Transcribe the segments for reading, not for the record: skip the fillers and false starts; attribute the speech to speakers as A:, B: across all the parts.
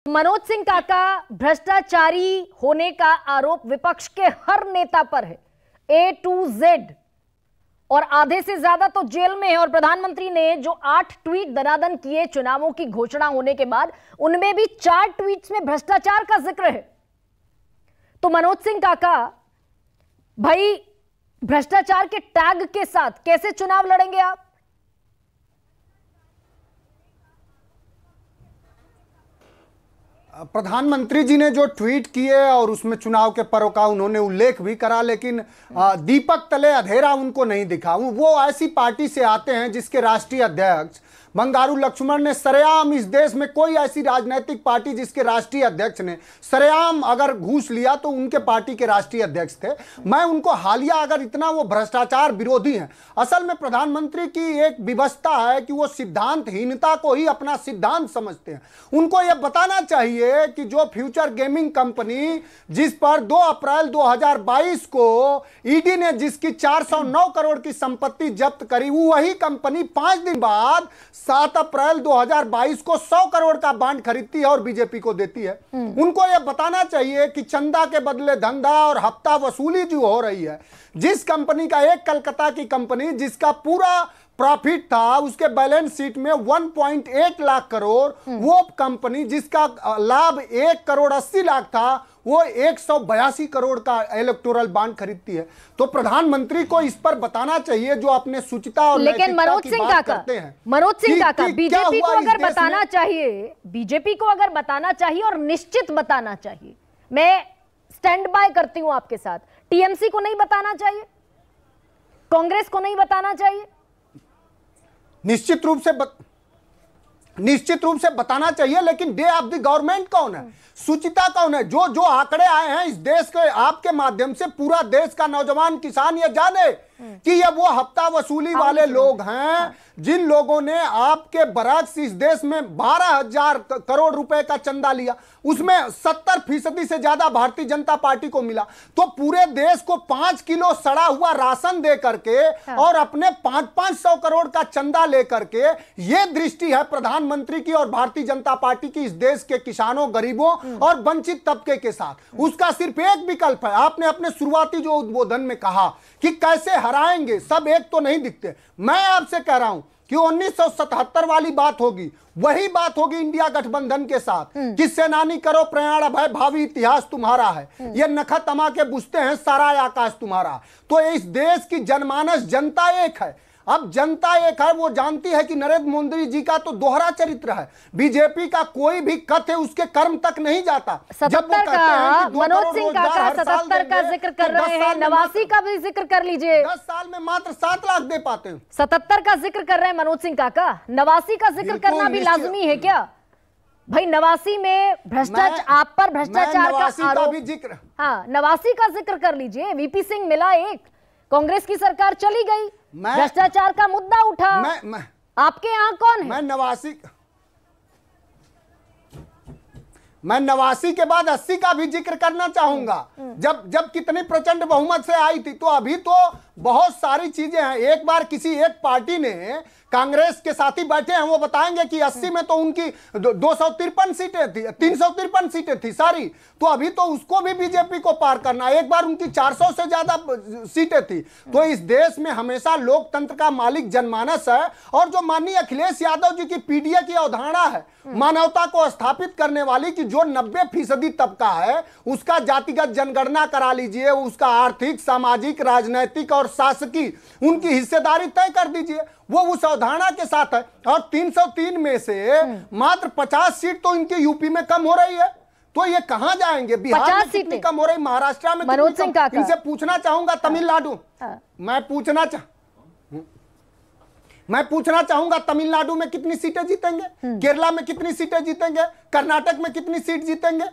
A: मनोज सिंह काका भ्रष्टाचारी होने का आरोप विपक्ष के हर नेता पर है, A to Z, और आधे से ज्यादा तो जेल में है। और प्रधानमंत्री ने जो 8 ट्वीट दनादन किए चुनावों की घोषणा होने के बाद, उनमें भी 4 ट्वीट्स में भ्रष्टाचार का जिक्र है। तो मनोज सिंह काका भाई भ्रष्टाचार के टैग के साथ कैसे चुनाव लड़ेंगे आप?
B: प्रधानमंत्री जी ने जो ट्वीट किए और उसमें चुनाव के पर्व का उन्होंने उल्लेख भी करा, लेकिन दीपक तले अंधेरा उनको नहीं दिखा। वो ऐसी पार्टी से आते हैं जिसके राष्ट्रीय अध्यक्ष बंगारू लक्ष्मण ने सरेआम, इस देश में कोई ऐसी राजनीतिक पार्टी जिसके राष्ट्रीय अध्यक्ष ने सरेआम अगर घूस लिया तो उनके पार्टी के राष्ट्रीय अध्यक्ष थे। मैं उनको हालिया अगर इतना वो भ्रष्टाचार विरोधी हैं, असल में प्रधानमंत्री की एक विवशता है कि वो सिद्धांतहीनता को ही अपना सिद्धांत समझते हैं। उनको यह बताना चाहिए कि जो फ्यूचर गेमिंग कंपनी जिस पर 2 अप्रैल 2022 को ईडी ने जिसकी 409 करोड़ की संपत्ति जब्त करी, वही कंपनी 5 दिन बाद 7 अप्रैल 2022 को 100 करोड़ का बांड खरीदती है और बीजेपी को देती है। उनको यह बताना चाहिए कि चंदा के बदले धंधा और हफ्ता वसूली जो हो रही है, जिस कंपनी का, एक कलकत्ता की कंपनी जिसका पूरा प्रॉफिट था, उसके बैलेंस शीट में 1.8 लाख करोड़, वो कंपनी जिसका लाभ 1 करोड़ 80 लाख था, वो 182 करोड़ का इलेक्टोरल बांड खरीदती है। तो प्रधानमंत्री को इस पर बताना चाहिए जो अपने शुचिता और
A: लेकिन मनोज सिंह काका, बीजेपी को अगर बताना चाहिए, बीजेपी को अगर बताना चाहिए और निश्चित बताना चाहिए। मैं स्टैंड बाय करती हूं आपके साथ। टीएमसी को नहीं बताना चाहिए, कांग्रेस को नहीं बताना चाहिए?
B: निश्चित रूप से बताना चाहिए, लेकिन डे ऑफ द गवर्नमेंट कौन है, सुचिता कौन है? जो आंकड़े आए हैं इस देश के आपके माध्यम से, पूरा देश का नौजवान किसान ये जाने कि ये वो हफ्ता वसूली वाले लोग हैं जिन लोगों ने आपके बरक्स इस देश में 12,000 करोड़ रुपए का चंदा लिया, उसमें 70% से ज्यादा भारतीय जनता पार्टी को मिला। तो पूरे देश को 5 किलो सड़ा हुआ राशन दे करके और अपने 500 करोड़ का चंदा लेकर के, ये दृष्टि है प्रधानमंत्री की और भारतीय जनता पार्टी की इस देश के किसानों, गरीबों और वंचित तबके के साथ। उसका सिर्फ एक विकल्प है। आपने अपने शुरुआती जो उद्बोधन में कहा कि कैसे हराएंगे, सब एक तो नहीं दिखते। मैं आपसे कह रहा हूं कि 1977 वाली बात होगी, वही बात होगी इंडिया गठबंधन के साथ कि सेनानी करो प्रयाण अभय, भावी इतिहास तुम्हारा है, ये नखा तमा के बुझते हैं सारा आकाश तुम्हारा। तो इस देश की जनमानस, जनता एक है। अब जनता एक है, वो जानती है कि नरेंद्र मोदी जी का तो दोहरा चरित्र है, बीजेपी का कोई भी कथ है उसके कर्म तक नहीं जाता।
A: जब वो कहते हैं कि मनोज सिंह काका 77 का जिक्र कर रहे हैं, 89 का भी जिक्र कर लीजिए।
B: 10 साल में मात्र 7 लाख दे पाते हैं।
A: 77 का जिक्र कर रहे हैं मनोज सिंह काका, 89 का जिक्र करना भी लाजमी है क्या भाई? 89 में भ्रष्टाचार, आप पर भ्रष्टाचार का आरोप, हाँ 89 का जिक्र कर लीजिए। वीपी सिंह मिला एक, कांग्रेस की सरकार चली गई, भ्रष्टाचार का मुद्दा उठा। आपके यहां कौन है? मैं 89 के बाद 80 का भी जिक्र करना चाहूंगा, जब कितनी प्रचंड बहुमत से आई थी। तो अभी तो बहुत सारी चीजें हैं। एक बार किसी एक पार्टी ने, कांग्रेस के साथी बैठे हैं, वो बताएंगे कि 80 में तो उनकी 253 सीटें थी, 353 सीटें थी सारी, तो अभी तो उसको भी बीजेपी को पार करना। एक बार उनकी 400 से ज्यादा सीटें थी। तो इस देश में हमेशा लोकतंत्र का मालिक जनमानस है, और जो माननीय अखिलेश यादव जी की पीडीए की अवधारणा है, मानवता को स्थापित करने वाली, कि जो 90% तबका है उसका जातिगत जनगणना करा लीजिए, उसका आर्थिक, सामाजिक, राजनैतिक और शासकीय उनकी हिस्सेदारी तय कर दीजिए, वो उस अवधारणा के साथ है। और 303 में से मात्र 50 सीट तो इनकी यूपी में कम हो रही है। तो ये कहां जाएंगे? बिहार में कितनी कम हो रही, महाराष्ट्र में कितनी कम? इनसे पूछना चाहूंगा तमिलनाडु, मैं पूछना चाहूंगा तमिलनाडु में कितनी सीटें जीतेंगे, केरला में कितनी सीटें जीतेंगे, कर्नाटक में कितनी सीट जीतेंगे?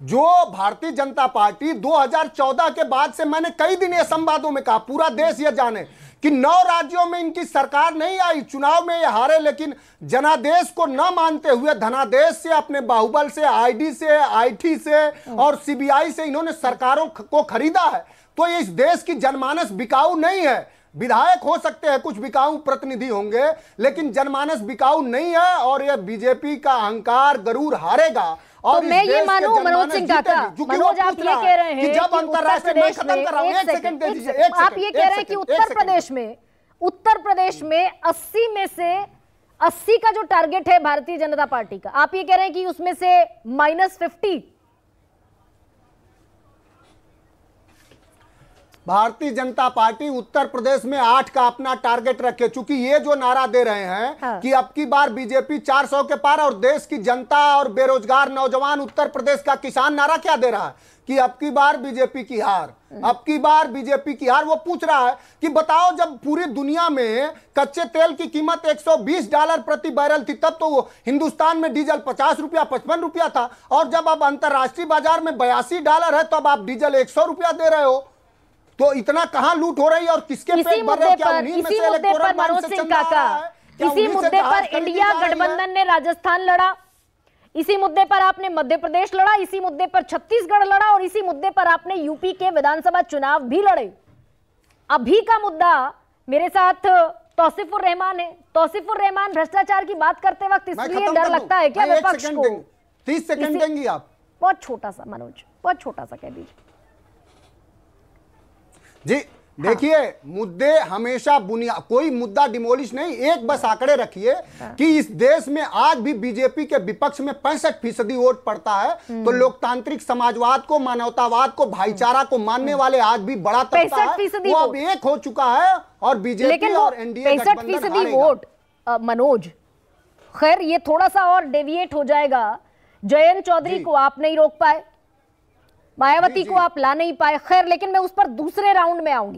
A: जो भारतीय जनता पार्टी 2014 के बाद से, मैंने कई दिन ये संवादों में कहा, पूरा देश ये जाने कि 9 राज्यों में इनकी सरकार नहीं आई, चुनाव में ये हारे, लेकिन जनादेश को न मानते हुए धनादेश से, अपने बाहुबल से, आईडी से, आईटी से और सीबीआई से इन्होंने सरकारों को खरीदा है। तो इस देश की जनमानस बिकाऊ नहीं है। विधायक हो सकते हैं, कुछ बिकाऊ प्रतिनिधि होंगे, लेकिन जनमानस बिकाऊ नहीं है। और यह बीजेपी का अहंकार गरूर हारेगा और
C: तो मैं ये मानूं मनोज सिंह काका, मनोज आप ये कह रहे हैं कि उत्तर प्रदेश में, एक सेकंड, आप ये कह रहे हैं कि उत्तर प्रदेश में 80 में से 80 का जो टारगेट है भारतीय जनता पार्टी का, आप ये कह रहे हैं कि उसमें से -50
A: भारतीय जनता पार्टी उत्तर प्रदेश में 8 का अपना टारगेट रखे। चूंकि ये जो नारा दे रहे हैं कि अब की बार बीजेपी 400 के पार, और देश की जनता और बेरोजगार नौजवान, उत्तर प्रदेश का किसान नारा क्या दे रहा है कि अब की बार बीजेपी की हार, अब की बार बीजेपी की हार। वो पूछ रहा है कि बताओ, जब पूरी दुनिया में कच्चे तेल की कीमत $120 प्रति बैरल थी, तब तो वो हिंदुस्तान में डीजल 50 रुपया 55 रुपया था, और जब अब अंतरराष्ट्रीय बाजार में $82 है, तब आप डीजल 100 रुपया दे रहे हो। तो इतना कहां लूट हो रही है और किसके पेट भर रहे हो? क्या उन्हीं में से इलेक्टोरल बॉन्ड से चंदा आ रहा है?
C: इसी मुद्दे पर इंडिया गठबंधन ने राजस्थान लड़ा, इसी मुद्दे पर आपने मध्य प्रदेश लड़ा, इसी मुद्दे पर छत्तीसगढ़ लड़ा, और इसी मुद्दे पर आपने यूपी के विधानसभा चुनाव भी लड़े। अभी का मुद्दा मेरे साथ तौसीफुर रहमान है। तौसीफुर रहमान, भ्रष्टाचार की बात करते वक्त इसलिए डर लगता है क्या विपक्ष को?
A: 30 सेकंड देंगी आप?
C: बहुत छोटा सा मनोज, बहुत छोटा सा कह दीजिए
A: जी। देखिए, मुद्दे हमेशा बुनियाद, कोई मुद्दा डिमोलिश नहीं, एक बस आंकड़े रखिए कि इस देश में आज भी बीजेपी के विपक्ष में 65% वोट पड़ता है, तो लोकतांत्रिक समाजवाद को, मानवतावाद को, भाईचारा को मानने वाले आज भी बड़ा तबका है, वो अब एक हो चुका है और बीजेपी और एनडीए
C: 65% वोट मनोज, खैर ये थोड़ा सा और डेविएट हो जाएगा। जयंत चौधरी को आप नहीं रोक पाए, मायावती को आप ला नहीं पाए, खैर, लेकिन मैं उस पर दूसरे राउंड में आऊंगी।